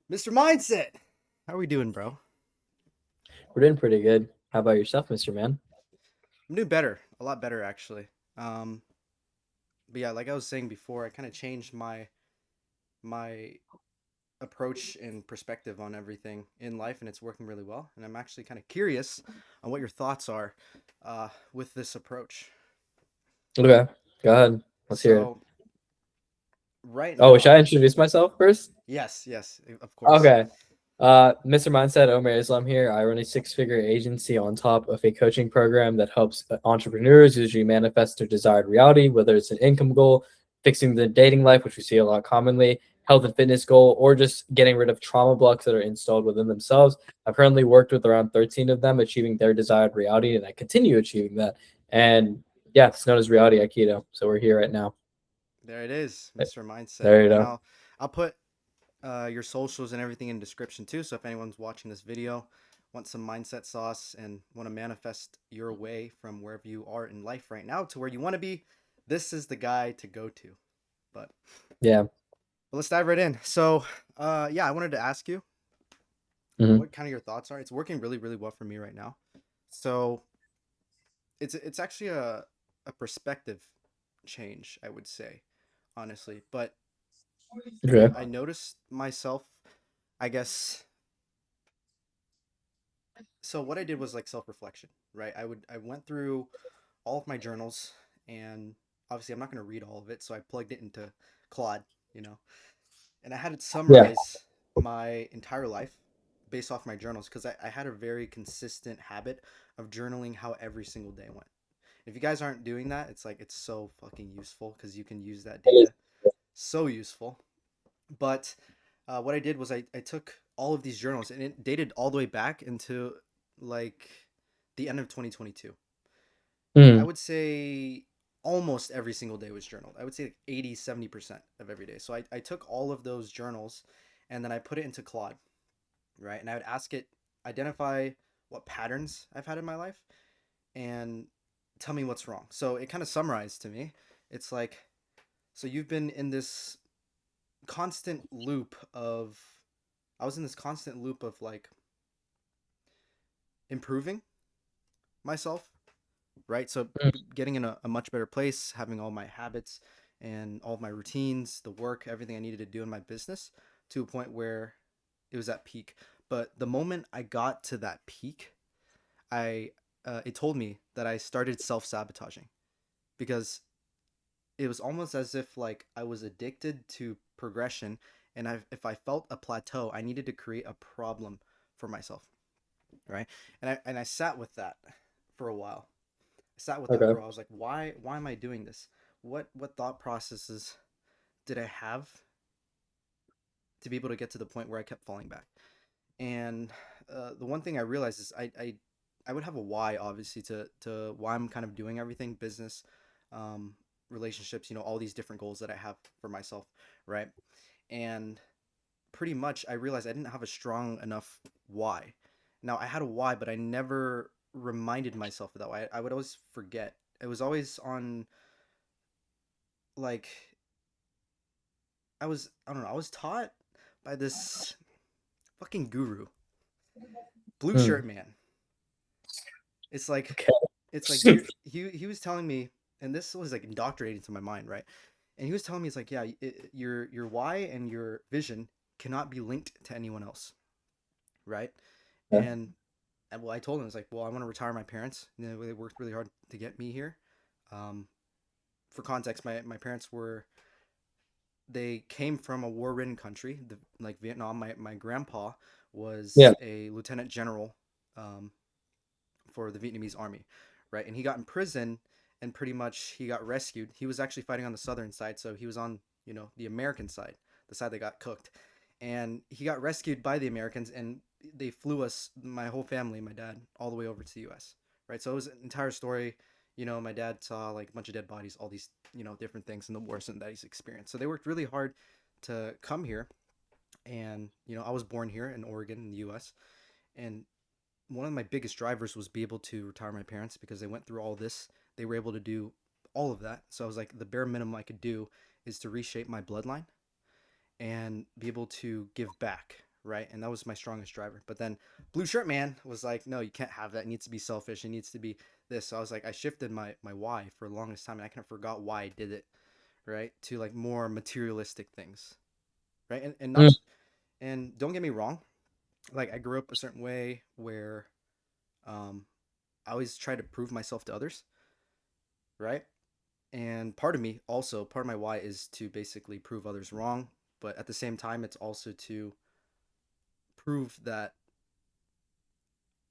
Mr. Mindset. How are we doing, bro? We're doing pretty good. How about yourself, Mr. Man? I'm doing better, a lot better actually. Um, but yeah, like I was saying before, I kind of changed my approach and perspective on everything in life, and it's working really well. And I'm actually kind of curious on what your thoughts are with this approach. Okay, go ahead. Let's hear it. So right Oh, should now, I introduce myself first? yes, yes, of course. Okay. Mr. Mindset, Omair Islam here. I run a six-figure agency on top of a coaching program that helps entrepreneurs usually manifest their desired reality, whether it's an income goal, fixing the dating life, which we see a lot commonly, health and fitness goal, or just getting rid of trauma blocks that are installed within themselves. I've currently worked with around 13 of them achieving their desired reality, and I continue achieving that. And yeah, it's known as Reality Aikido. So we're here right now. There it is, Mr. Mindset, There you and go. I'll put your socials and everything in description too. So if anyone's watching this video, want some mindset sauce and want to manifest your way from wherever you are in life right now to where you want to be, this is the guy to go to. But, Yeah. but let's dive right in. So, yeah, I wanted to ask you Hmm. what kind of your thoughts are. It's working really, really well for me right now. So it's actually a perspective change, I would say, honestly. But Okay. I noticed myself, I guess, so what I did was like self-reflection, right? I went through all of my journals, and obviously I'm not going to read all of it, so I plugged it into Claude, you know. And I had it Yeah. summarize my entire life based off my journals because I had a very consistent habit of journaling how every single day went. If you guys aren't doing that, it's like it's so fucking useful because you can use that It is. data. So useful. But what I did was I took all of these journals and it dated all the way back into like the end of 2022. I Mm. would say almost every single day was journaled. I would say like 80, 70% of every day. So I took all of those journals and then I put it into Claude, right? And I would ask it, identify what patterns I've had in my life and tell me what's wrong. So it kind of summarized to me. It's like, so you've been in this constant loop of I was in this constant loop of like improving myself, right? So getting in a much better place, having all my habits and all of my routines, the work, everything I needed to do in my business to a point where it was at peak. But the moment I got to that peak, I it told me that I started self sabotaging because it was almost as if like I was addicted to progression, and if I felt a plateau, I needed to create a problem for myself, right? And I sat with that for a while. I sat with that for Okay. a while. I was like, why am I doing this? What thought processes did I have to be able to get to the point where I kept falling back? And the one thing I realized is I would have a why, obviously, to why I'm kind of doing everything, business, um, relationships, all these different goals that I have for myself, right? And pretty much I realized I didn't have a strong enough why. Now I had a why, but I never reminded myself of that why. I would always forget. It was always on like I don't know, I was taught by this fucking guru, blue shirt Mm. man. It's like Okay. it's like he was telling me, and this was like indoctrinated to my mind, right? And he was telling me it's like, yeah, your why and your vision cannot be linked to anyone else, right? Yeah. And well, I told him it's like, well, I want to retire my parents. They worked really hard to get me here. Um, for context, my parents were they came from a war-ridden country, like Vietnam. My grandpa Yeah. was a lieutenant general um, for the Vietnamese army, right? And he got in prison, and pretty much he got rescued. He was actually fighting on the southern side, so he was on the American side, the side that got cooked, and he got rescued by the Americans, and they flew us, my whole family, my dad, all the way over to the U.S. Right, so it was an entire story. My dad saw like a bunch of dead bodies, all these different things in the war that he's experienced. So they worked really hard to come here, and I was born here in Oregon in the U.S. and one of my biggest drivers was be able to retire my parents because they went through all this. They were able to do all of that. So I was like, the bare minimum I could do is to reshape my bloodline and be able to give back, right? And that was my strongest driver. But then Blue Shirt Man was like, no, you can't have that. It needs to be selfish. It needs to be this. So I was like, I shifted my why for the longest time, and I kind of forgot why I did it, right? To like more materialistic things, right? And not Mm. and don't get me wrong, like I grew up a certain way where um, I always try to prove myself to others, right? And part of me also, part of my why is to basically prove others wrong, but at the same time, it's also to prove that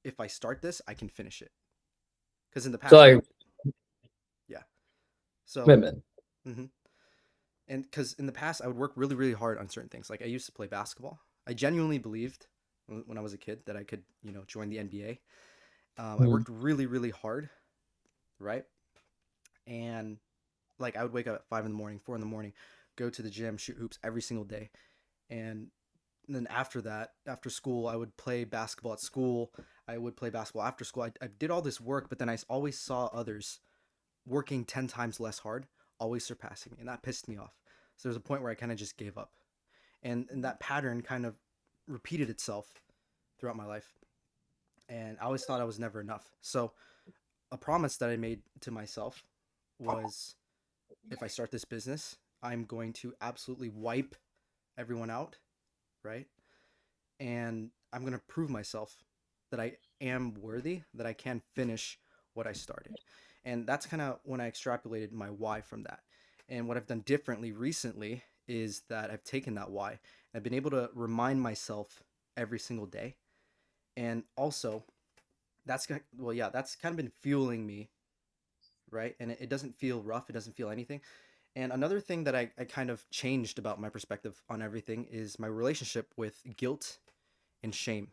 if I start this, I can finish it. Because in the So past, I like would, yeah. So, women. hmm and because in the past, I would work really, really hard on certain things. Like I used to play basketball. I genuinely believed when I was a kid that I could, join the NBA. I Mm. worked really, really hard, right? And like I would wake up at 5 in the morning, 4 in the morning, go to the gym, shoot hoops every single day, and then after that, after school, I would play basketball at school. I would play basketball after school. I did all this work, but then I always saw others working 10 times less hard, always surpassing me, and that pissed me off. So there's a point where I kind of just gave up, and that pattern kind of repeated itself throughout my life, and I always thought I was never enough. So a promise that I made to myself was, if I start this business, I'm going to absolutely wipe everyone out, right? And I'm going to prove myself that I am worthy, that I can finish what I started. And that's kind of when I extrapolated my why from that. And what I've done differently recently is that I've taken that why. I've been able to remind myself every single day. And also, well, yeah, that's kind of been fueling me, right? And it doesn't feel rough, it doesn't feel anything. And another thing that I kind of changed about my perspective on everything is my relationship with guilt and shame,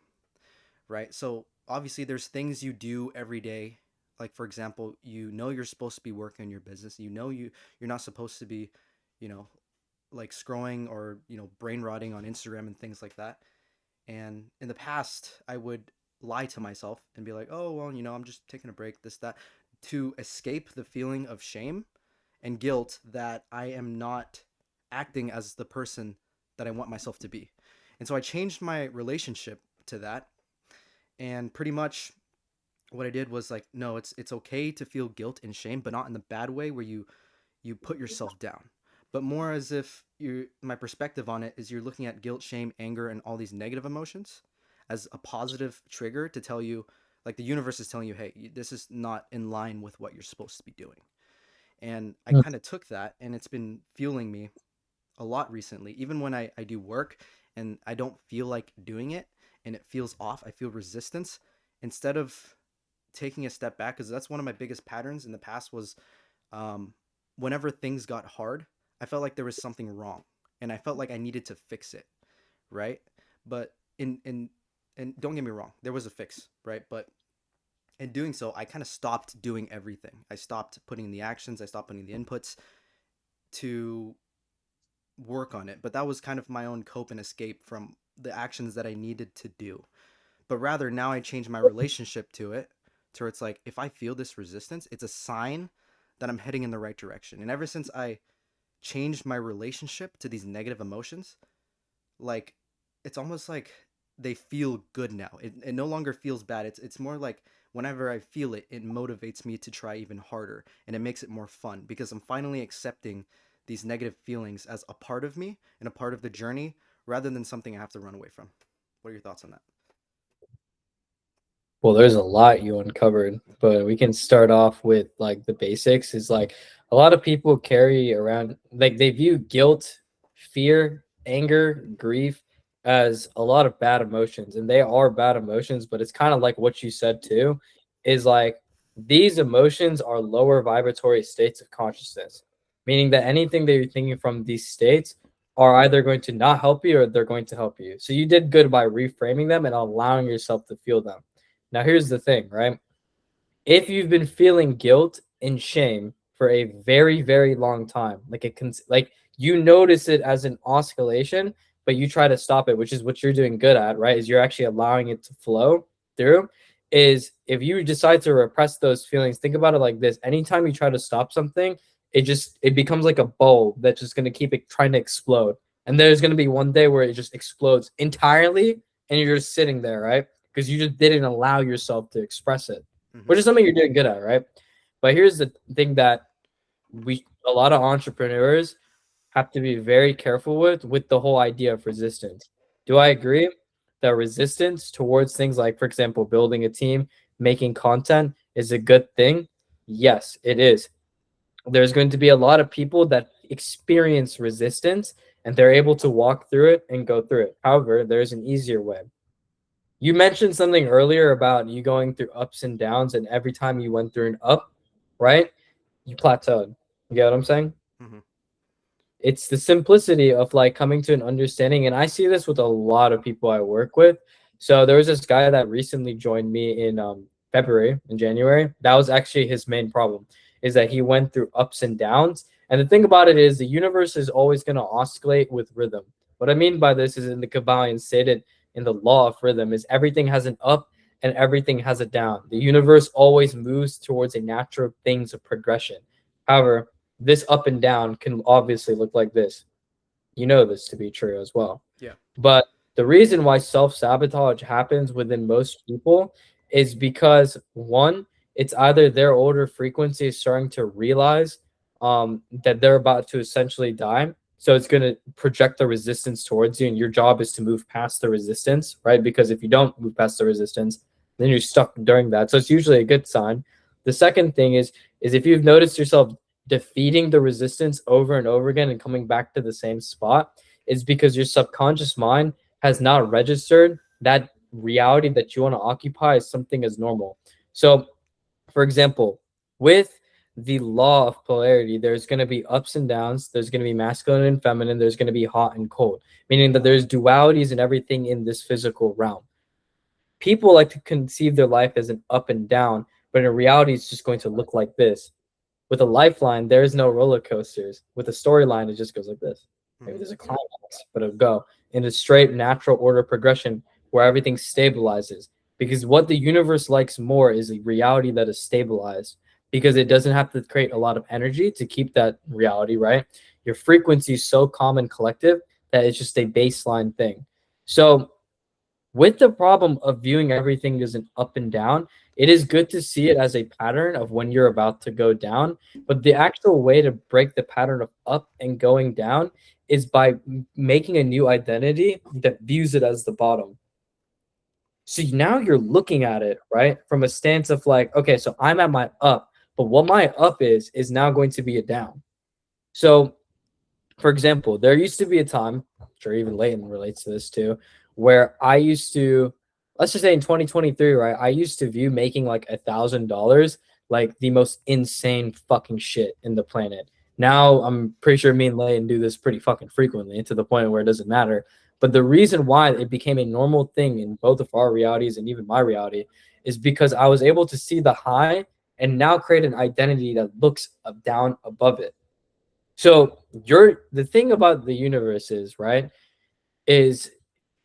right? So obviously there's things you do every day. Like for example, you're supposed to be working on your business. You're not supposed to be, you know, like scrolling or, brain rotting on Instagram and things like that. And in the past, I would lie to myself and be like, "Oh, well, I'm just taking a break, this that," to escape the feeling of shame and guilt that I am not acting as the person that I want myself to be. And so I changed my relationship to that, and pretty much what I did was like, no, it's okay to feel guilt and shame, but not in the bad way where you put yourself down, but more as if you my perspective on it is you're looking at guilt, shame, anger, and all these negative emotions as a positive trigger to tell you, like the universe is telling you, hey, this is not in line with what you're supposed to be doing. And I Mm. kind of took that, and it's been fueling me a lot recently. Even when I do work and I don't feel like doing it and it feels off, I feel resistance. Instead of taking a step back, because that's one of my biggest patterns in the past was, um, whenever things got hard, I felt like there was something wrong, and I felt like I needed to fix it, right? But and don't get me wrong, there was a fix, right? But in doing so, I kind of stopped doing everything. I stopped putting in the actions. I stopped putting the inputs to work on it. But that was kind of my own cope and escape from the actions that I needed to do. But rather now I change my relationship to it, to where it's like, if I feel this resistance, it's a sign that I'm heading in the right direction. And ever since I changed my relationship to these negative emotions, like it's almost like they feel good now. It no longer feels bad. It's more like whenever I feel it, it motivates me to try even harder, and it makes it more fun because I'm finally accepting these negative feelings as a part of me and a part of the journey rather than something I have to run away from. What are your thoughts on that? Well, there's a lot you uncovered, but we can start off with like the basics. Is like a lot of people carry around like they view guilt, fear, anger, grief as a lot of bad emotions, and they are bad emotions, but it's kind of like what you said too, is like these emotions are lower vibratory states of consciousness, meaning that anything that you're thinking from these states are either going to not help you or they're going to help you. So you did good by reframing them and allowing yourself to feel them. Now, here's the thing, right? If you've been feeling guilt and shame for a very, very long time, like it can, like you notice it as an oscillation, but you try to stop it, which is what you're doing good at, right? Is you're actually allowing it to flow through. Is if you decide to repress those feelings, think about it like this: anytime you try to stop something, it becomes like a bulb that's just going to keep it trying to explode. And there's going to be one day where it just explodes entirely and you're just sitting there, right? Because you just didn't allow yourself to express it, Mm-hmm. which is something you're doing good at, right? But here's the thing that a lot of entrepreneurs have to be very careful with the whole idea of resistance. Do I agree that resistance towards things like, for example, building a team, making content is a good thing? Yes, it is. There's going to be a lot of people that experience resistance and they're able to walk through it and go through it. However, there's an easier way. You mentioned something earlier about you going through ups and downs, and every time you went through an up, right, you plateaued. You get what I'm saying? Mm-hmm. It's the simplicity of like coming to an understanding, and I see this with a lot of people I work with. So there was this guy that recently joined me in February and January. That was actually his main problem, is that he went through ups and downs. And the thing about it is the universe is always going to oscillate with rhythm. What I mean by this is in the Kabbalion stated in the law of rhythm is everything has an up and everything has a down. The universe always moves towards a natural things of progression. However, this up and down can obviously look like this. You know this to be true as well. Yeah. But the reason why self sabotage happens within most people is because one, it's either their older frequency is starting to realize that they're about to essentially die. So it's going to project the resistance towards you, and your job is to move past the resistance, right? Because if you don't move past the resistance, then you're stuck during that. So it's usually a good sign. The second thing is if you've noticed yourself defeating the resistance over and over again and coming back to the same spot, is because your subconscious mind has not registered that reality that you want to occupy as something as normal. So, for example, with the law of polarity, there's going to be ups and downs, there's going to be masculine and feminine, there's going to be hot and cold, meaning that there's dualities and everything in this physical realm. People like to conceive their life as an up and down, but in reality, it's just going to look like this. With a lifeline, there is no roller coasters. With a storyline, it just goes like this. Maybe Mm-hmm. there's a climax, but it'll go in a straight, natural order progression where everything stabilizes. Because what the universe likes more is a reality that is stabilized, because it doesn't have to create a lot of energy to keep that reality, right? Your frequency is so calm and collective that it's just a baseline thing. So with the problem of viewing everything as an up and down, it is good to see it as a pattern of when you're about to go down. But the actual way to break the pattern of up and going down is by making a new identity that views it as the bottom. So now you're looking at it, right, from a stance of like, okay, so I'm at my up, but what my up is now going to be a down. So for example, there used to be a time, I'm sure even Leighton relates to this too, where I used to, let's just say in 2023, right? I used to view making like $1,000 like the most insane fucking shit in the planet. Now I'm pretty sure me and Leighton do this pretty fucking frequently to the point where it doesn't matter. But the reason why it became a normal thing in both of our realities and even my reality is because I was able to see the high and now create an identity that looks down above it. So you're the thing about the universe is, right, is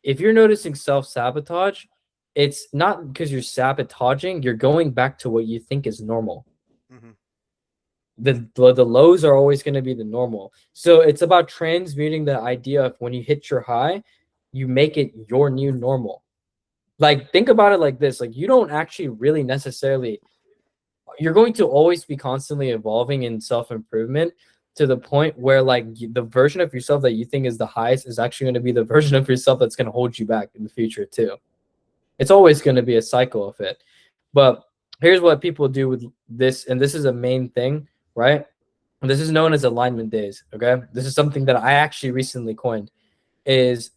if you're noticing self-sabotage, it's not because you're sabotaging, you're going back to what you think is normal. Mm-hmm. The lows are always going to be the normal. So it's about transmuting the idea of when you hit your high, you make it your new normal. Like think about it like this, like you don't actually really necessarily, you're going to always be constantly evolving in self-improvement to the point where like the version of yourself that you think is the highest is actually going to be the version of yourself that's going to hold you back in the future too. It's always going to be a cycle of it. But here's what people do with this, and this is a main thing, right? This is known as alignment days. Okay, this is something that I actually recently coined. Is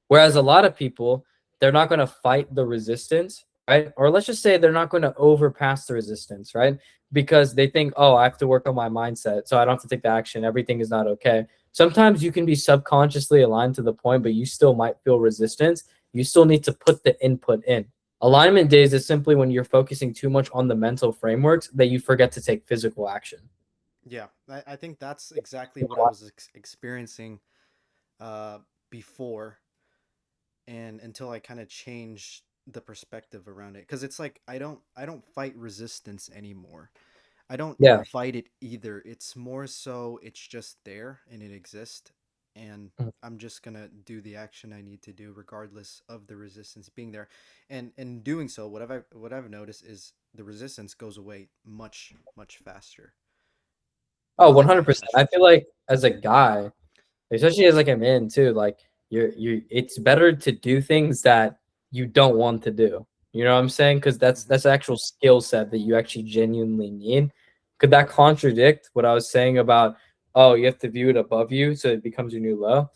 Whereas a lot of people, they're not going to fight the resistance, right? Or let's just say they're not going to overpass the resistance, right? Because they think, oh, I have to work on my mindset, so I don't have to take the action. Everything is not okay. Sometimes you can be subconsciously aligned to the point, but you still might feel resistance. You still need to put the input in. Alignment days is simply when you're focusing too much on the mental frameworks that you forget to take physical action. Yeah. I think that's exactly what I was experiencing uh, before, and until I kind of changed the perspective around it, because it's like I don't fight resistance anymore. I don't Yeah. fight it either. It's more so it's just there and it exists. and I'm just gonna do the action I need to do regardless of the resistance being there. And in doing so, what I've noticed is the resistance goes away much faster. Oh, Much 100%. I faster. feel like as a guy, especially as like a man too, like you it's better to do things that you don't want to do. You know what I'm saying? Because Hmm. that's an actual skill set that you actually genuinely need. Could that contradict what I was saying about, oh, you have to view it above you so it becomes your new low?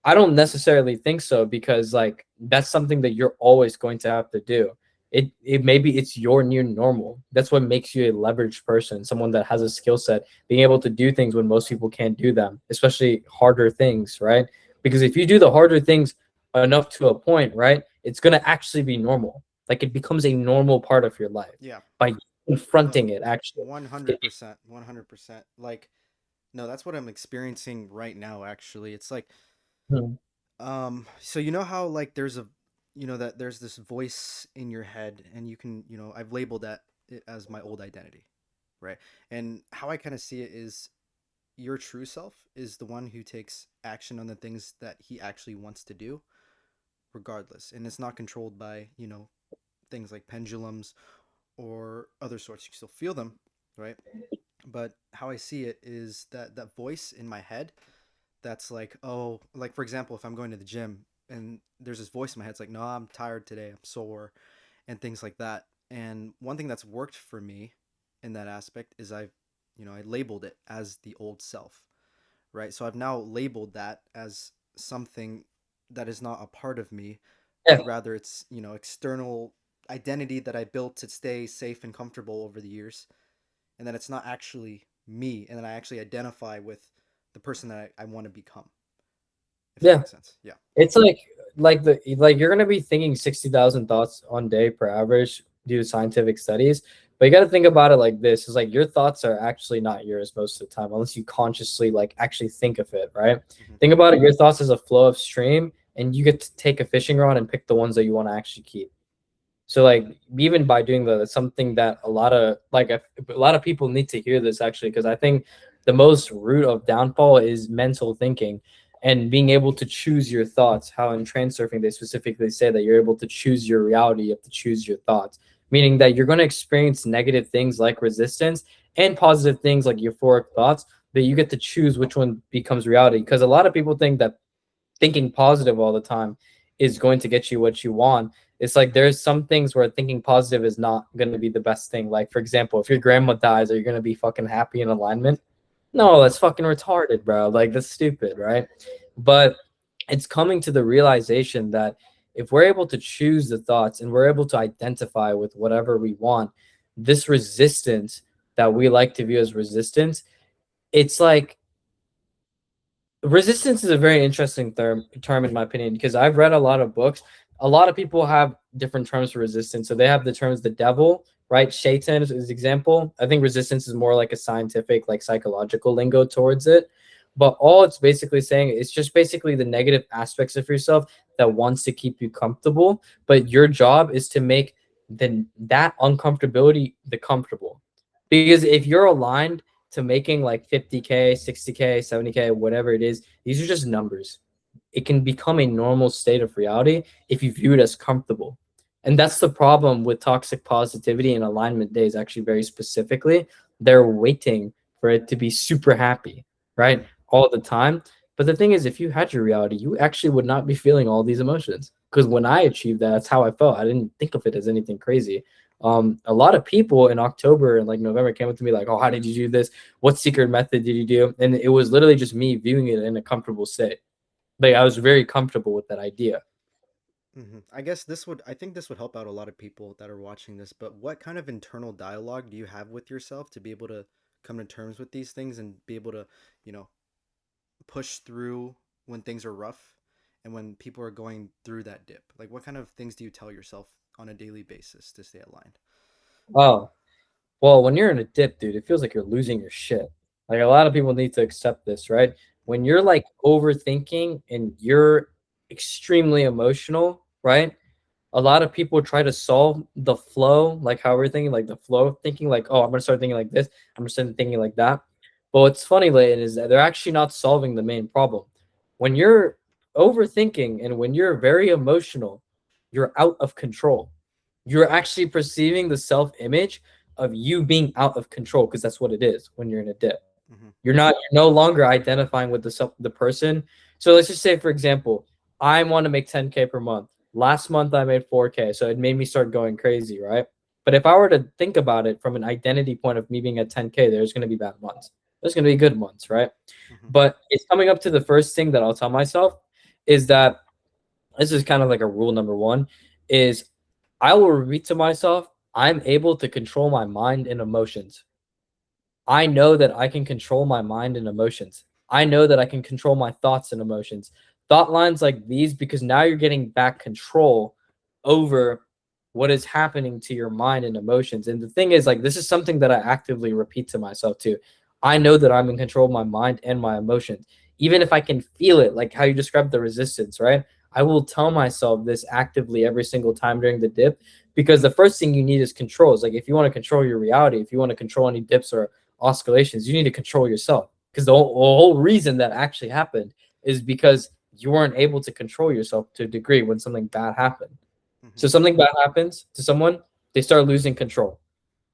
I don't necessarily think so, because like that's something that you're always going to have to do. It maybe it's your new normal. That's what makes you a leveraged person, someone that has a skill set, being able to do things when most people can't do them, especially harder things, right? Because if you do the harder things enough to a point, right, it's gonna actually be normal. Like it becomes a normal part of your life Yeah. by No. confronting it. Actually, 100%. 100%. Like, no, that's what I'm experiencing right now. Actually, it's like, Mhm. so you know how like there's a, that there's this voice in your head, and you can, I've labeled that it as my old identity, right? And how I kind of see it is your true self is the one who takes action on the things that he actually wants to do, regardless, and it's not controlled by things like pendulums or other sorts. You can still feel them, right? But how I see it is that that voice in my head that's like, oh, like for example, if I'm going to the gym and there's this voice in my head, it's like, no, I'm tired today, I'm sore, and things like that. And one thing that's worked for me in that aspect is I labeled it as the old self, right? So I've now labeled that as something that is not a part of me, Yeah, rather it's external identity that I built to stay safe and comfortable over the years, and that it's not actually me, and then I actually identify with the person that I want to become, if that yeah. makes sense. Yeah. It's like you're gonna be thinking 60,000 thoughts on day per average due to scientific studies. But you got to think about it like this: is like your thoughts are actually not yours most of the time, unless you consciously like actually think of it, right? Hmm. Think about it: your thoughts as a flow of stream, and you get to take a fishing rod and pick the ones that you want to actually keep. So like even by doing that, it's something that a lot of people need to hear this actually, because I think the most root of downfall is mental thinking and being able to choose your thoughts. How in transurfing they specifically say that you're able to choose your reality, you have to choose your thoughts, meaning that you're going to experience negative things like resistance and positive things like euphoric thoughts, but you get to choose which one becomes reality. Because a lot of people think that thinking positive all the time is going to get you what you want. It's like there's some things where thinking positive is not going to be the best thing. Like, for example, if your grandma dies, are you going to be fucking happy in alignment? No, that's fucking retarded, bro. Like, that's stupid, right? But it's coming to the realization that if we're able to choose the thoughts and we're able to identify with whatever we want, this resistance that we like to view as resistance, it's like resistance is a very interesting term in my opinion, because I've read a lot of books. A lot of people have different terms for resistance. So they have the terms the devil, right? Shaitan is example. I think resistance is more like a scientific, like psychological lingo towards it. But all it's basically saying is just basically the negative aspects of yourself that wants to keep you comfortable. But your job is to make that uncomfortability the comfortable. Because if you're aligned to making like 50K, 60K, 70K, whatever it is, these are just numbers. It can become a normal state of reality if you view it as comfortable. And that's the problem with toxic positivity and alignment days, actually, very specifically. They're waiting for it to be super happy, right? All the time. But the thing is, if you had your reality, you actually would not be feeling all these emotions. Because when I achieved that, that's how I felt. I didn't think of it as anything crazy. A lot of people in October and like November came up to me like, "Oh, how did you do this? What secret method did you do?" And it was literally just me viewing it in a comfortable state. Like I was very comfortable with that idea. I think this would help out a lot of people that are watching this. But what kind of internal dialogue do you have with yourself to be able to come to terms with these things and be able to, you know, push through when things are rough and when people are going through that dip? Like, what kind of things do you tell yourself on a daily basis to stay aligned? Oh, well, when you're in a dip, dude, it feels like you're losing your shit. Like a lot of people need to accept this, right? When Hmm. you're like overthinking and you're extremely emotional, right? A lot of people try to solve the flow, like how we're thinking, like the flow of thinking, like, oh, I'm gonna start thinking like this, I'm gonna start thinking like that. But what's funny, Leighton, is that they're actually not solving the main problem. When you're overthinking and when you're very emotional, you're out of control. You're actually perceiving the self-image of you being out of control, because that's what it is when you're in a dip. Mm-hmm. You're no longer identifying with the person. So let's just say, for example, I want to make 10K per month. Last month I made 4K, so it made me start going crazy, right? But if I were to think about it from an identity point of me being at 10K, there's going to be bad months. There's going to be good months, right? Mm-hmm. But it's coming up to the first thing that I'll tell myself is that this is kind of like a rule number one is I will repeat to myself, I'm able to control my mind and emotions. I know that I can control my mind and emotions. I know that I can control my thoughts and emotions. Thought lines like these, because now you're getting back control over what is happening to your mind and emotions. And the thing is, like, this is something that I actively repeat to myself too. I know that I'm in control of my mind and my emotions. Even if I can feel it, like how you described the resistance, right? I will tell myself this actively every single time during the dip, because the first thing you need is control. It's like if you want to control your reality, if you want to control any dips or oscillations, you need to control yourself, because the whole reason that actually happened is because you weren't able to control yourself to a degree when something bad happened. Mm-hmm. So something bad happens to someone, they start losing control.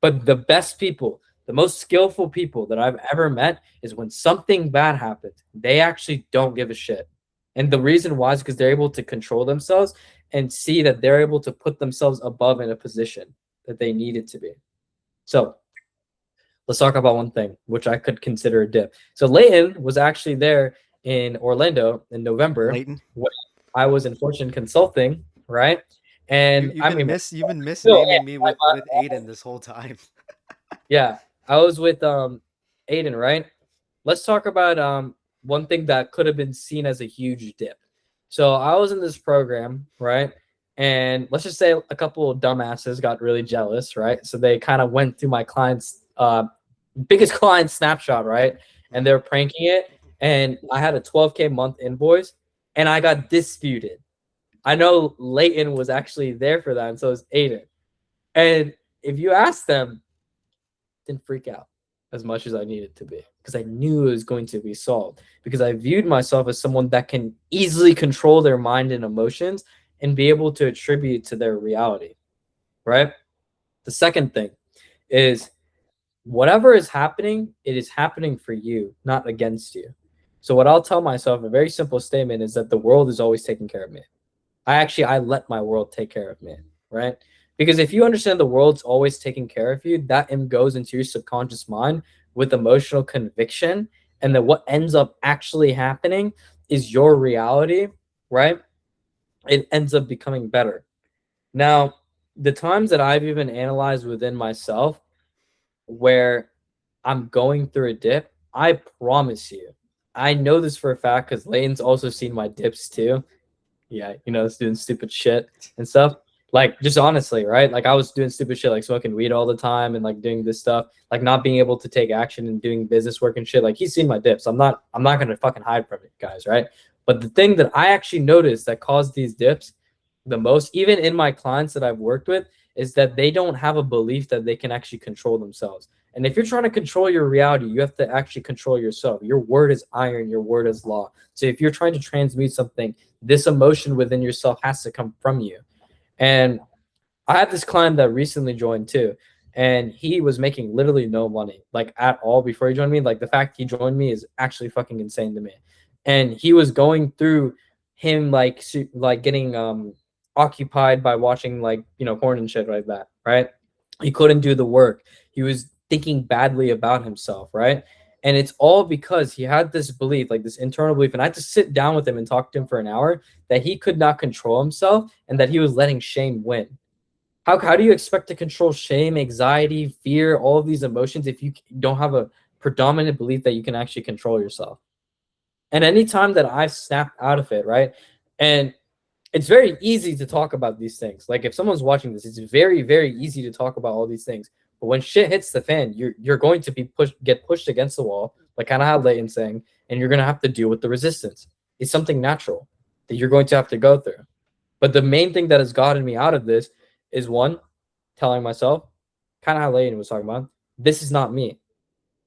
But the best people, the most skillful people that I've ever met is when something bad happens, they actually don't give a shit. And the reason why is because they're able to control themselves and see that they're able to put themselves above in a position that they needed to be. So let's talk about one thing, which I could consider a dip. So Leighton was actually there in Orlando in November Leighton, when I was in Fortune Consulting, right? you And you've I been mean, still, misnaming me with Aiden this whole time. yeah, I was with Aiden, right? Let's talk about one thing that could have been seen as a huge dip. So I was in this program, right? And let's just say a couple of dumbasses got really jealous, right? So they kind of went through my client's biggest client snapshot, right? And Mm-hmm. they're pranking it. And I had a 12K month invoice and I got disputed. I know Leighton was actually there for that, and so was Aiden. And if you ask them, didn't freak out as much as I needed to be, because I knew it was going to be solved, because I viewed myself as someone that can easily control their mind and emotions and be able to attribute to their reality, right? The second thing is whatever is happening, it is happening for you, not against you. So what I'll tell myself, a very simple statement, is that the world is always taking care of me. I let my world take care of me, right? Because if you understand the world's always taking care of you, that goes into your subconscious mind with emotional conviction, and then what ends up actually happening is your reality, right? It ends up becoming better. Now, the times that I've even analyzed within myself where I'm going through a dip, I promise you, I know this for a fact because Layton's also seen my dips too. Yeah, doing stupid shit and stuff. Like, just honestly, right? Like, I was doing stupid shit, like smoking weed all the time and like doing this stuff, like not being able to take action and doing business work and shit. Like, he's seen my dips. I'm not gonna fucking hide from it, guys, right? But the thing that I actually noticed that caused these dips the most, even in my clients that I've worked with, is that they don't have a belief that they can actually control themselves. And if you're trying to control your reality, you have to actually control yourself. Your word is iron, your word is law. So if you're trying to transmute something, this emotion within yourself has to come from you. And I had this client that recently joined too, and he was making literally no money, like at all before he joined me. Like, the fact he joined me is actually fucking insane to me. And he was going through him like getting occupied by watching like porn and shit like that, right? He couldn't do the work. He was thinking badly about himself, right? And it's all because he had this belief, like this internal belief. And I had to sit down with him and talk to him for an hour, that he could not control himself and that he was letting shame win. How do you expect to control shame, anxiety, fear, all of these emotions if you don't have a predominant belief that you can actually control yourself? And anytime that I've snapped out of it, right? And it's very easy to talk about these things. Like, if someone's watching this, it's very, very easy to talk about all these things. But when shit hits the fan, you're going to get pushed against the wall, like kind of how Leighton's saying, and you're gonna have to deal with the resistance. It's something natural that you're going to have to go through. But the main thing that has gotten me out of this is, one, telling myself, kind of how Leighton was talking about, this is not me.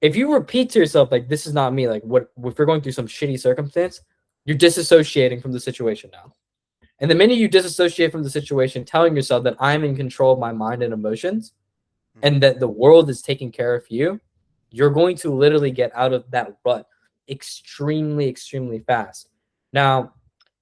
If you repeat to yourself like, this is not me, like, what if you're going through some shitty circumstance, You're disassociating from the situation now. And the minute you disassociate from the situation, telling yourself that I'm in control of my mind and emotions Hmm. and that the world is taking care of you, you're going to literally get out of that rut extremely, extremely fast. Now,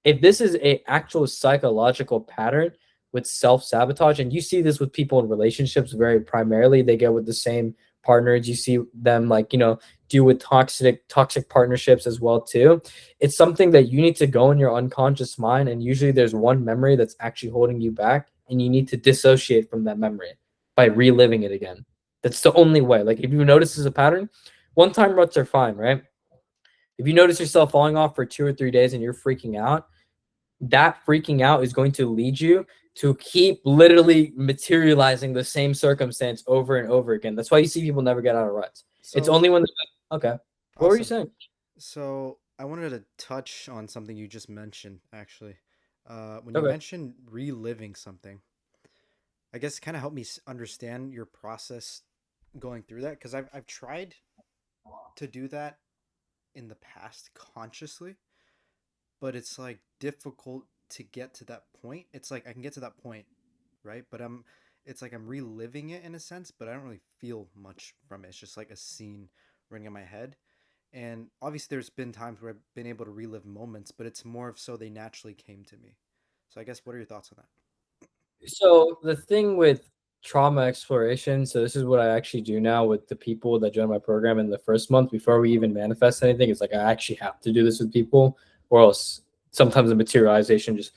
if this is a actual psychological pattern with self-sabotage, and you see this with people in relationships very primarily, they get with the same partners, you see them like, deal with toxic partnerships as well too. It's something that you need to go in your unconscious mind, and usually there's one memory that's actually holding you back, and you need to dissociate from that memory by reliving it again. That's the only way. Like, if you notice as a pattern, one time ruts are fine, right? If you notice yourself falling off for 2 or 3 days and you're freaking out, that freaking out is going to lead you to keep literally materializing the same circumstance over and over again. That's why you see people never get out of ruts. It's So only when okay. What were you awesome. saying? So I wanted to touch on something you just mentioned, actually. When you Okay. mentioned reliving something, I guess kind of help me understand your process going through that, because I've tried to do that in the past consciously, but it's like difficult to get to that point. It's like I can get to that point, right? But it's like I'm reliving it in a sense, but I don't really feel much from it. It's just like a scene running in my head. And obviously, there's been times where I've been able to relive moments, but it's more of so they naturally came to me. So I guess, what are your thoughts on that? So the thing with trauma exploration, so this is what I actually do now with the people that join my program in the first month before we even manifest anything. It's like I actually have to do this with people, or else sometimes the materialization just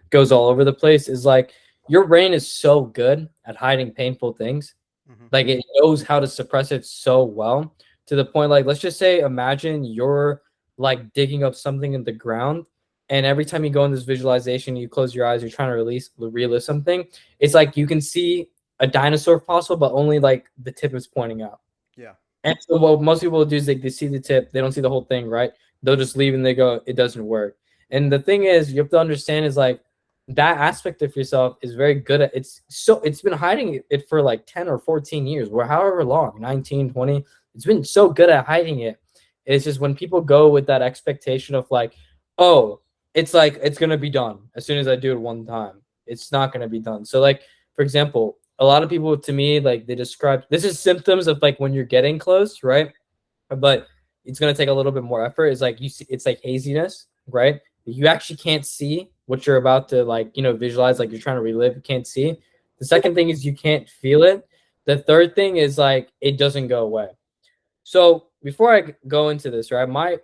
goes all over the place. Is like your brain is so good at hiding painful things. Mm-hmm. Like it knows how to suppress it so well to the point, like, let's just say, imagine you're like digging up something in the ground, and every time you go in this visualization, you close your eyes, you're trying to relive something. It's like you can see a dinosaur fossil, but only like the tip is pointing out. Yeah. And so what most people will do is they see the tip, they don't see the whole thing, right? They'll just leave and they go, it doesn't work. And the thing is, you have to understand is like that aspect of yourself is very good at it's been hiding it for like 10 or 14 years, or however long, 19, 20. It's been so good at hiding it. It's just when people go with that expectation of like, oh, it's like it's gonna be done as soon as I do it one time. It's not gonna be done. So like, for example, a lot of people to me, like they describe this is symptoms of like when you're getting close, right? But it's gonna take a little bit more effort. It's like you see, it's like haziness, right? You actually can't see what you're about to like, visualize, like you're trying to relive, you can't see. The second thing is you can't feel it. The third thing is like it doesn't go away. So before I go into this, right, my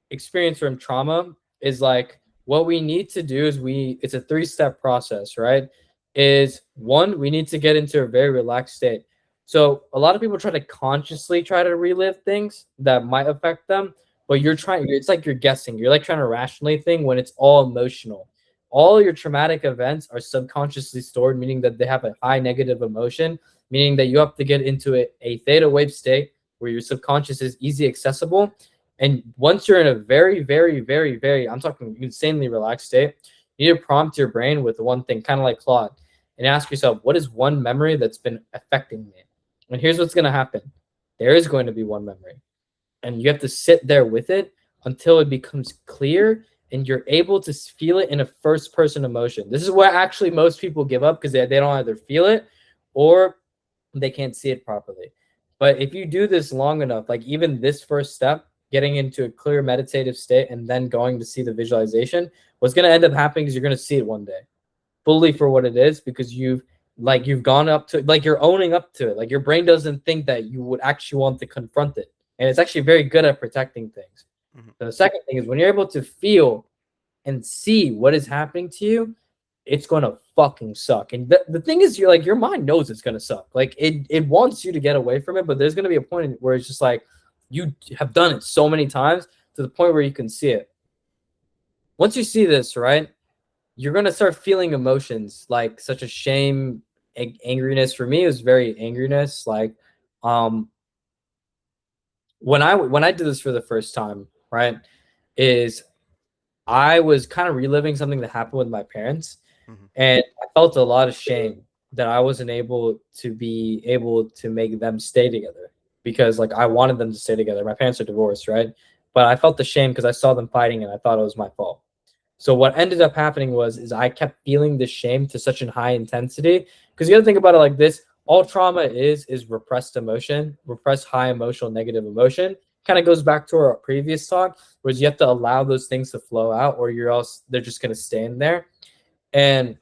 experience from trauma is like what we need to do is it's a three-step process, right? Is one, we need to get into a very relaxed state. So a lot of people try to consciously try to relive things that might affect them, but it's like you're guessing, you're like trying to rationally think when it's all emotional. All your traumatic events are subconsciously stored, meaning that they have a high negative emotion, meaning that you have to get into a theta wave state where your subconscious is easy accessible. And once you're in a very, very, very, very, I'm talking insanely relaxed state, you need to prompt your brain with one thing, kind of like Claude, and ask yourself, what is one memory that's been affecting me? And here's what's going to happen. There is going to be one memory, and you have to sit there with it until it becomes clear and you're able to feel it in a first person emotion. This is where actually most people give up because they don't either feel it or they can't see it properly. But if you do this long enough, like even this first step, getting into a clear meditative state and then going to see the visualization, what's going to end up happening is you're going to see it one day fully for what it is because you've gone up to, like, you're owning up to it. Like your brain doesn't think that you would actually want to confront it. And it's actually very good at protecting things. Mm-hmm. So the second thing is when you're able to feel and see what is happening to you, it's gonna fucking suck. And the thing is, you're like, your mind knows it's gonna suck. Like it wants you to get away from it, but there's gonna be a point where it's just like you have done it so many times to the point where you can see it. Once you see this, right, you're gonna start feeling emotions like such a shame, angriness. For me, it was very angriness. Like, um, when I did this for the first time, right, is I was kind of reliving something that happened with my parents, Mm-hmm. and I felt a lot of shame that I wasn't able to make them stay together because like I wanted them to stay together. My parents are divorced, right? but I felt the shame because I saw them fighting and I thought it was my fault. So what ended up happening is I kept feeling the shame to such a high intensity. Because you got to think about it like this: all trauma is repressed emotion, repressed high emotional negative emotion. Kind of goes back to our previous talk, whereas you have to allow those things to flow out, or you're else they're just gonna stay in there. And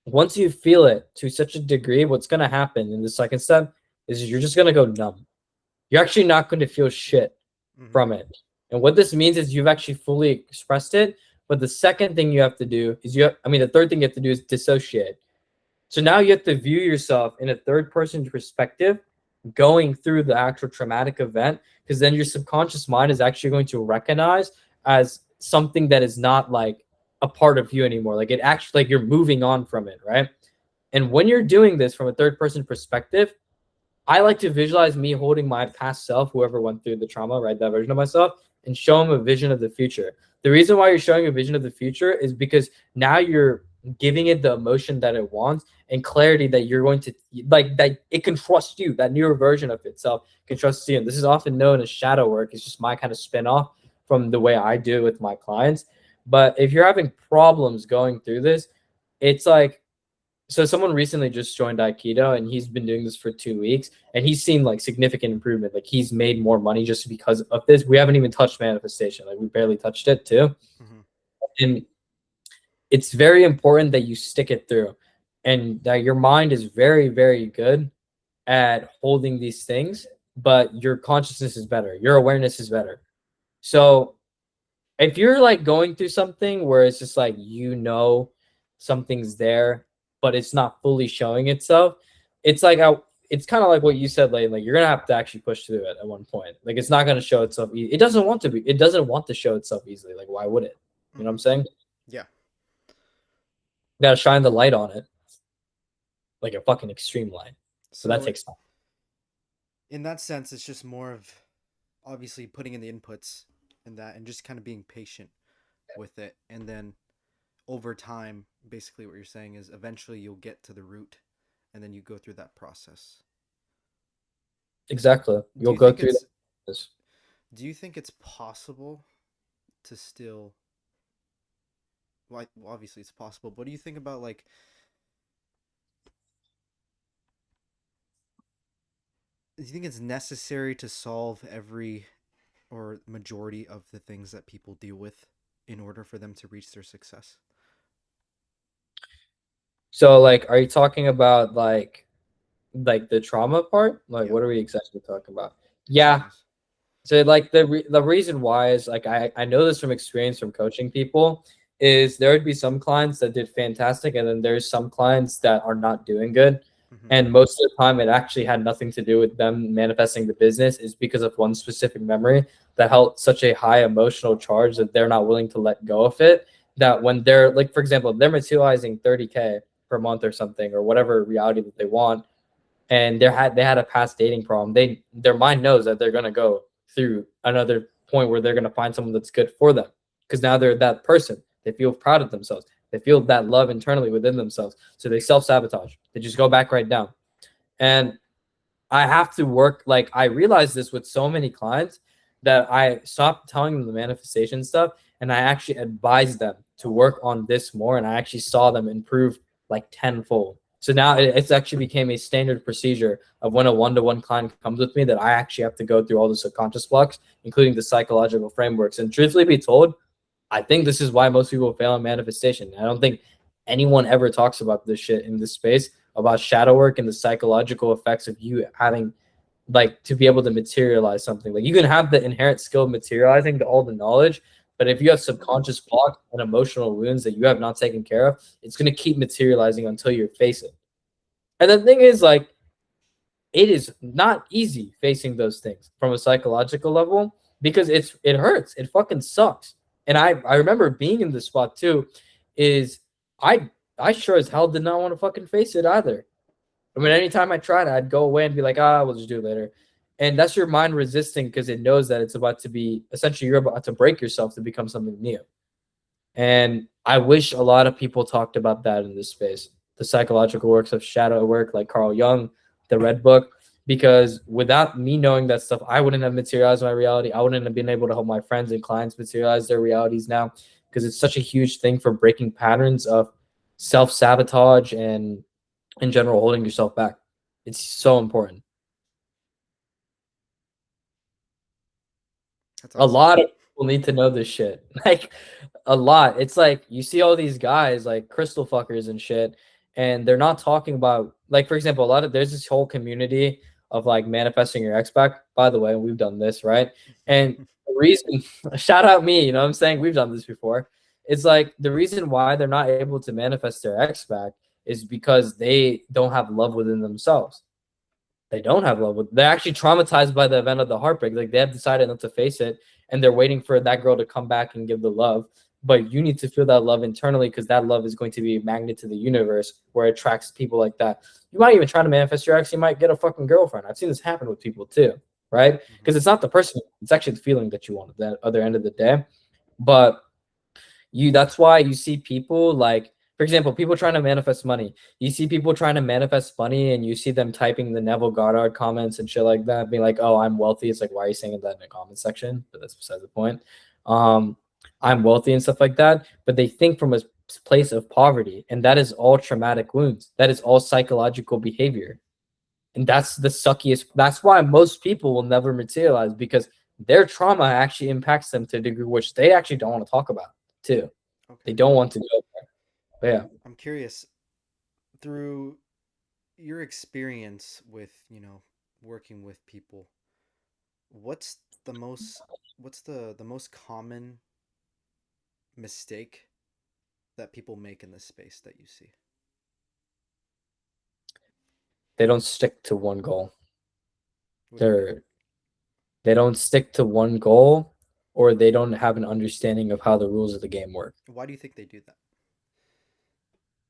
once you feel it to such a degree, what's gonna happen in the second step is you're just gonna go numb. You're actually not going to feel shit Mm-hmm. from it. And what this means is you've actually fully expressed it. But the second thing you have to do is the third thing you have to do is dissociate. So now you have to view yourself in a third person perspective going through the actual traumatic event, because then your subconscious mind is actually going to recognize as something that is not like a part of you anymore. Like it actually, like you're moving on from it, right? And when you're doing this from a third person perspective, I like to visualize me holding my past self, whoever went through the trauma, right? That version of myself, and show them a vision of the future. The reason why you're showing a vision of the future is because now you're giving it the emotion that it wants and clarity that you're going to like, that it can trust you. That newer version of itself can trust you. And this is often known as shadow work. It's just my kind of spin off from the way I do it with my clients. But if you're having problems going through this, it's like, so someone recently just joined Aikido and he's been doing this for 2 weeks and he's seen like significant improvement. Like he's made more money just because of this. We haven't even touched manifestation. Like we barely touched it too. Mm-hmm. And it's very important that you stick it through and that your mind is very, very good at holding these things, but your consciousness is better. Your awareness is better. So if you're like going through something where it's just like, something's there but it's not fully showing itself, it's like it's kind of like what you said, like you're gonna have to actually push through it at one point. Like it's not gonna show itself it doesn't want to be, it doesn't want to show itself easily. Like why would it? You know what Mm-hmm. I'm saying? Yeah. You gotta shine the light on it, like a fucking extreme light. So that So takes time. in that sense, it's just more of obviously putting in the inputs and that, and just kind of being patient with it, and then over time, basically what you're saying is eventually you'll get to the root, and then you go through that process. Exactly. Do You'll you go think through it's this. do you think it's possible to still, well, obviously it's possible, but what do you think about like, do you think it's necessary to solve every or majority of the things that people deal with in order for them to reach their success? So like are you talking about like the trauma part? Like Yeah, what are we exactly talking about? Yeah. traumas. So like the reason why is like I know this from experience from coaching people is there would be some clients that did fantastic and then there's some clients that are not doing good. Mm-hmm. And most of the time it actually had nothing to do with them manifesting the business, is because of one specific memory that held such a high emotional charge that they're not willing to let go of it. That when they're like, for example, they're materializing 30K per month or something or whatever reality that they want, and they had a past dating problem, their mind knows that they're gonna go through another point where they're gonna find someone that's good for them, because now they're that person. They feel proud of themselves. They feel that love internally within themselves. So they self-sabotage. They just go back right down. And I have to work, like I realized this with so many clients that I stopped telling them the manifestation stuff and I actually advised them to work on this more, and I actually saw them improve like tenfold. So now it's actually became a standard procedure of when a one-to-one client comes with me that I actually have to go through all the subconscious blocks, including the psychological frameworks. And truthfully be told, I think this is why most people fail in manifestation. I don't think anyone ever talks about this shit in this space, about shadow work and the psychological effects of you having like to be able to materialize something. Like you can have the inherent skill of materializing all the knowledge, but if you have subconscious block and emotional wounds that you have not taken care of, it's going to keep materializing until you face it. And the thing is, like, it is not easy facing those things from a psychological level, because it hurts. It fucking sucks. And I remember being in this spot too, is I sure as hell did not want to fucking face it either. I mean, anytime I tried, I'd go away and be like, we'll just do it later. And that's your mind resisting because it knows that it's about to be, essentially, you're about to break yourself to become something new. And I wish a lot of people talked about that in this space. The psychological works of shadow work, like Carl Jung, the Red Book, because without me knowing that stuff, I wouldn't have materialized my reality. I wouldn't have been able to help my friends and clients materialize their realities now, because it's such a huge thing for breaking patterns of self-sabotage and in general holding yourself back. It's so important. That's A awesome. lot of people need to know this shit. Like a lot. It's like you see all these guys like crystal fuckers and shit, and they're not talking about, like, for example, a lot of there's this whole community of like manifesting your ex back. By the way, we've done this, right? And the reason, shout out me, you know what I'm saying? We've done this before. It's like the reason why they're not able to manifest their ex back is because they don't have love within themselves. They don't have love. They're actually traumatized by the event of the heartbreak. Like they have decided not to face it, and they're waiting for that girl to come back and give the love. But you need to feel that love internally, because that love is going to be a magnet to the universe where it attracts people like that. You might even try to manifest your ex. You might get a fucking girlfriend. I've seen this happen with people too, right? Hmm. Because it's not the person; it's actually the feeling that you want at the other end of the day. But that's why you see people like, for example, people trying to manifest money. You see people trying to manifest money and you see them typing the Neville Goddard comments and shit like that, being like, oh, I'm wealthy. It's like, why are you saying that in the comment section? But that's beside the point. um I'm wealthy and stuff like that, but they think from a place of poverty, and that is all traumatic wounds. That is all psychological behavior. And that's the suckiest. That's why most people will never materialize, because their trauma actually impacts them to a degree which they actually don't want to talk about too. They Okay. don't want to go there. But yeah, I'm curious, through your experience with, working with people, what's the most what's the most common mistake that people make in this space that you see? they don't stick to one goal. What do you mean? They're they don't stick to one goal, or they don't have an understanding of how the rules of the game work. Why do you think they do that?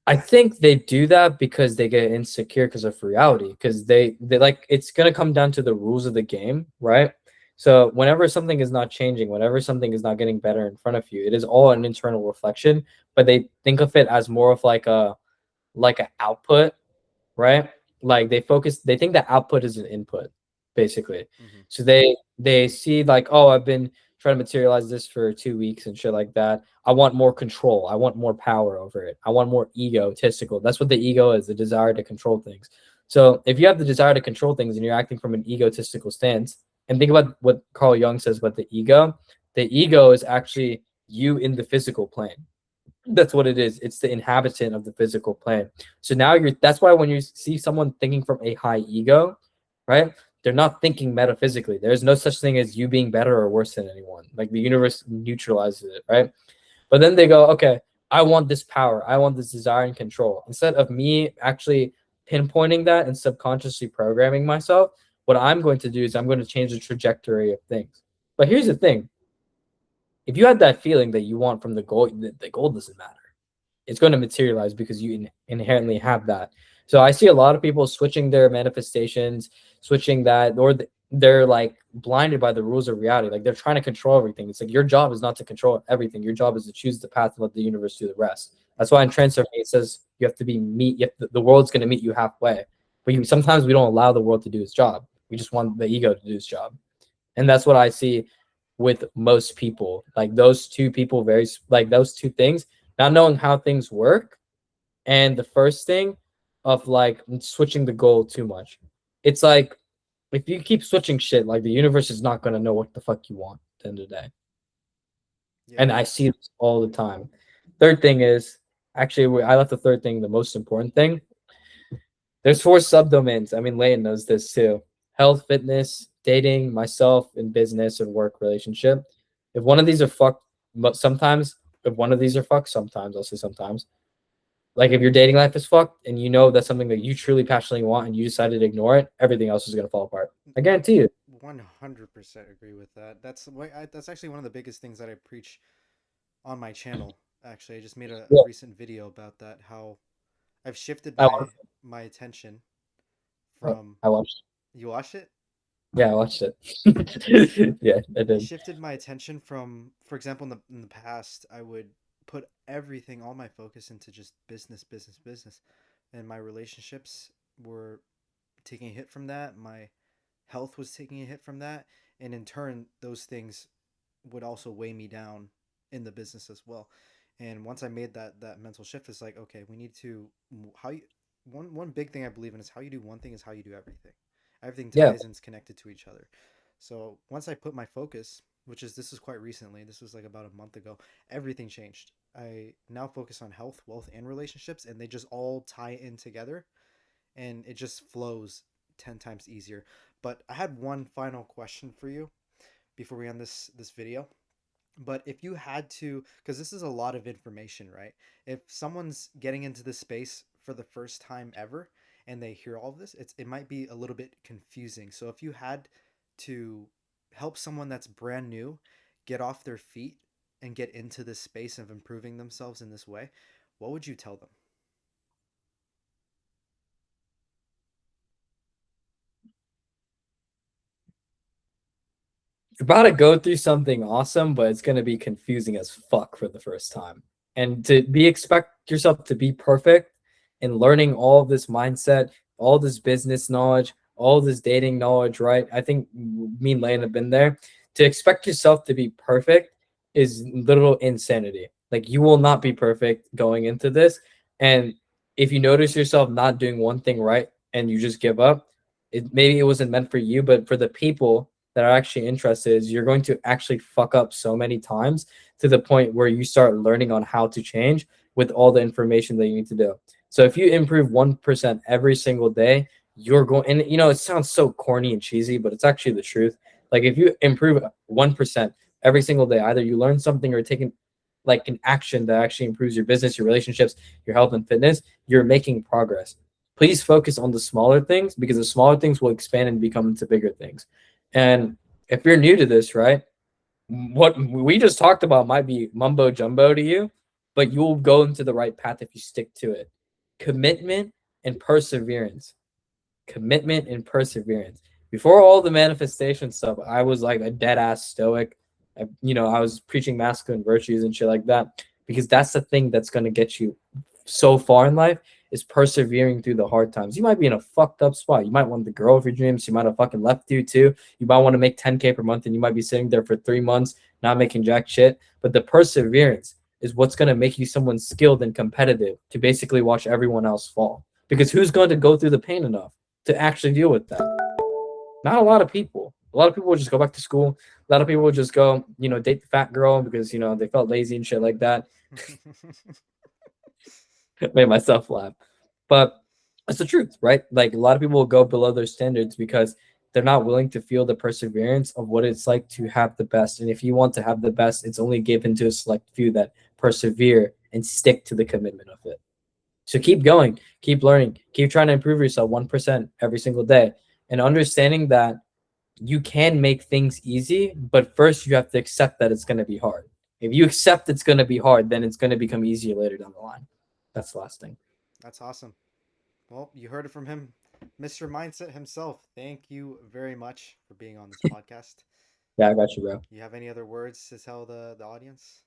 I think they do that because they get insecure because of reality. Because they like, it's gonna come down to the rules of the game, right? So whenever something is not changing, whenever something is not getting better in front of you, it is all an internal reflection. But they think of it as more of like an output, right? Like they think that output is an input, basically. Hmm. So they see like, oh, I've been trying to materialize this for 2 weeks and shit like that. I want more control. I want more power over it. I want more egotistical. That's what the ego is, the desire to control things. So if you have the desire to control things and you're acting from an egotistical stance, and think about what Carl Jung says about the ego is actually you in the physical plane. That's what it is. It's the inhabitant of the physical plane. So now that's why when you see someone thinking from a high ego, right? They're not thinking metaphysically. There's no such thing as you being better or worse than anyone. Like the universe neutralizes it, right? But then they go, okay, I want this power. I want this desire and control. Instead of me actually pinpointing that and subconsciously programming myself, what I'm going to do is I'm going to change the trajectory of things. But here's the thing. If you had that feeling that you want from the goal, the goal doesn't matter. It's going to materialize because you inherently have that. So I see a lot of people switching their manifestations, switching that, or they're like blinded by the rules of reality. Like they're trying to control everything. It's like your job is not to control everything. Your job is to choose the path and let the universe do the rest. That's Hmm. why in transfer it says you have to be meet. The world's going to meet you halfway. But sometimes we don't allow the world to do its job. We just want the ego to do its job, and that's what I see with most people. Like those two people, very like those two things, not knowing how things work, and the first thing of like switching the goal too much. It's like if you keep switching shit, like the universe is not gonna know what the fuck you want at the end of the day. Yeah. And I see this all the time. Third thing is, actually, I left the third thing, the most important thing. There's four subdomains. I mean, Layton knows this too: health, fitness, dating, myself, and business and work relationship. If one of these are fucked, but sometimes, if one of these are fucked, sometimes, I'll say sometimes. Like if your dating life is fucked and you know that's something that you truly passionately want and you decided to ignore it, everything else is gonna fall apart. I I guarantee you. 100% agree with that. That's actually one of the biggest things that I preach on my channel. Actually, I just made a Yeah, recent video about that. How I've shifted I my attention watched. from. I watched. You watched it? Yeah, I watched it. Yeah, I I did. shifted my attention from, for example, in the past, I would put everything, all my focus into just business, business, business, and my relationships were taking a hit from that. My health was taking a hit from that, and in turn, those things would also weigh me down in the business as well. And once I made that mental shift, it's like, okay, we need to how you one big thing I believe in is how you do one thing is how you do everything. Everything Yeah. ties and is connected to each other. So once I put my focus, which is this is quite recently, this was like about a month ago, everything changed. I now focus on health, wealth, and relationships, and they just all tie in together, and it just flows 10 times easier. But I had one final question for you before we end this video. But if you had to, because this is a lot of information, right? If someone's getting into this space for the first time ever and they hear all of this, it might be a little bit confusing. So if you had to help someone that's brand new get off their feet and get into this space of improving themselves in this way, what would you tell them? You're about to go through something awesome, but it's gonna be confusing as fuck for the first time. And to be expect yourself to be perfect and learning all this mindset, all this business knowledge, all this dating knowledge, right? I think me and Lane have been there. To expect yourself to be perfect is literal insanity. Like you will not be perfect going into this. And if you notice yourself not doing one thing right and you just give up, maybe it wasn't meant for you, but for the people that are actually interested is you're going to actually fuck up so many times to the point where you start learning on how to change with all the information that you need to do. So if you improve 1% every single day, you're going, and it sounds so corny and cheesy, but it's actually the truth. Like if you improve 1% every single day, either you learn something or taking like an action that actually improves your business, your relationships, your health and fitness, you're making progress. Please focus on the smaller things because the smaller things will expand and become into bigger things. And if you're new to this, right, what we just talked about might be mumbo jumbo to you, but you'll go into the right path if you stick to it. Commitment and perseverance. Commitment and perseverance. Before all the manifestation stuff, I was like a dead ass stoic. I was preaching masculine virtues and shit like that because that's the thing that's going to get you so far in life is persevering through the hard times. You might be in a fucked up spot. You might want the girl of your dreams. She might have fucking left you too. You might want to make 10K per month and you might be sitting there for 3 months not making jack shit. But the perseverance is what's going to make you someone skilled and competitive to basically watch everyone else fall. Because who's going to go through the pain enough to actually deal with that? Not a lot of people. A lot of people will just go back to school. A lot of people will just go, date the fat girl because, they felt lazy and shit like that. Made myself laugh. But it's the truth, right? Like a lot of people will go below their standards because they're not willing to feel the perseverance of what it's like to have the best. And if you want to have the best, it's only given to a select few that persevere and stick to the commitment of it. So keep going, keep learning, keep trying to improve yourself 1% every single day, and understanding that you can make things easy, but first you have to accept that it's going to be hard. If you accept it's going to be hard, then it's going to become easier later down the line. That's the last thing. That's awesome. Well, you heard it from him, Mr. Mindset himself. Thank you very much for being on this podcast. Yeah, I got you, bro. You have any other words to tell the audience?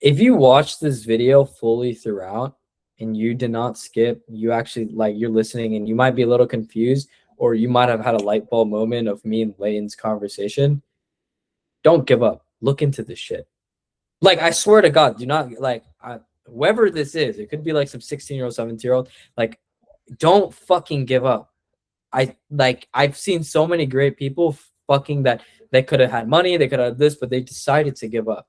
If you watch this video fully throughout and you did not skip, you actually you're listening and you might be a little confused, or you might have had a light bulb moment of me and Layton's conversation. Don't give up. Look into this shit. Like, I swear to God, do not whoever this is, it could be like some 16-year-old, 17-year-old, like, don't fucking give up. I've seen so many great people fucking that they could have had money, they could have this, but they decided to give up.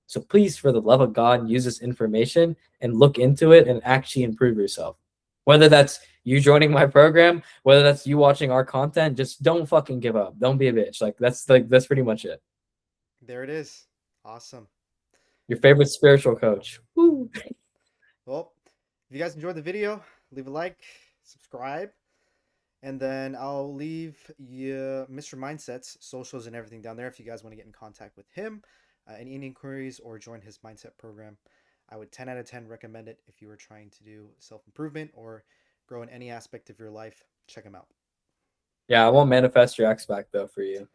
So please, for the love of God, use this information and look into it and actually improve yourself. Whether that's you joining my program, whether that's you watching our content, just don't fucking give up. Don't be a bitch. That's pretty much it. There it is. Awesome. Your favorite spiritual coach. Woo. Well, if you guys enjoyed the video, leave a like, subscribe, and then I'll leave you Mr. Mindset's socials and everything down there if you guys want to get in contact with him, any inquiries, or join his mindset program. I would 10 out of 10 recommend it if you are trying to do self improvement or grow in any aspect of your life. Check him out. Yeah, I won't manifest your X back though for you.